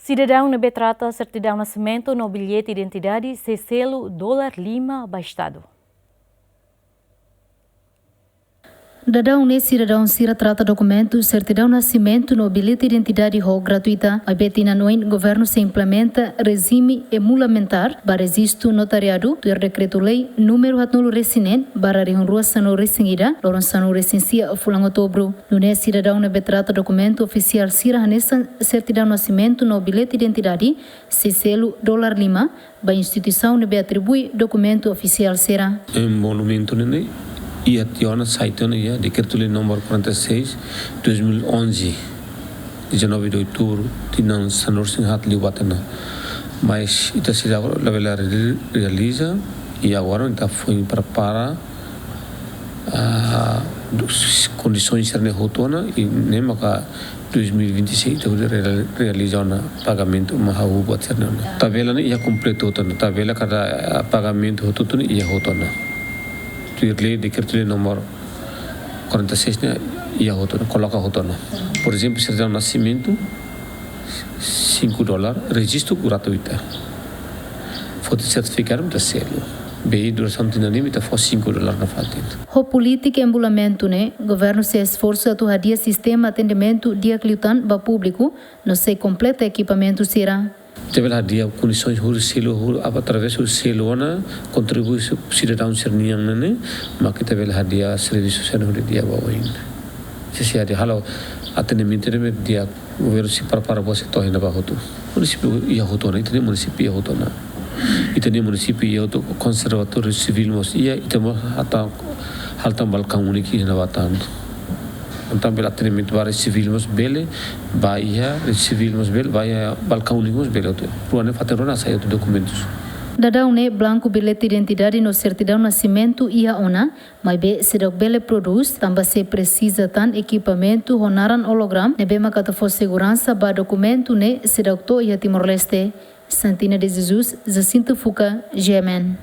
Cidadão não trata certidão de nascimento no bilhete de identidade se selo $5 bastado. Dadão ne cidadão se trata documento certidão nascimento no bilhete de identidade gratuita. A betina noin governo se implementa regime emulamentar para existo notariado do decreto-lei número 9 resinen para rehonrua sano resingida loron sano resensia fulang outubro. No ne cidadão ne trata documento oficial sira hanessa certidão nascimento no bilhete de identidade se selo $5 ba instituição ne atribui documento oficial será. Monumento ne e até na site né decreto-lei número 46 2011 19 de outubro tinha sanor sin hat liwatana mas ita se ela realiza e agora está foi para condições ser rotona e nem maka 2026 então realiza um pagamento mahu buat serna tabela ne ia completo tona tabela cada pagamento rotona ia rotona lei decreto-lei número 46 né ia rotona coloca rotona por exemplo certidão de nascimento $5 registro gratuito foto certificado da selo bem duração de nem tá for $5 na falta o política embulamento né governo se esforça a torradia sistema atendimento dia cliutan ba público no se completa equipamento será teve lá dia condições do selo através do selo na contribui cidadão serniang né mas que teve lá dia serviço social do dia bawain se ada halo atendimento de dia governo se prepara você torre na bahoto município ia rotona itu município ia rotona itu município ia to conservatório civil mos ia itu hata haltam balkang uniki na batando então pela atendimento para civil mos bele baia civil mos bele baia balkang uniki mos bele to puane faterona saio de documentos Dadão ne blanco bilhete de identidade no certidão nascimento ia ona, mas be se dog bele produz, também se precisa tan equipamento honaran hologram, ne be makata for segurança ba documento ne se dog to ia Timor-Leste. Santina de Jesus, Jacinto Fuca, GMN.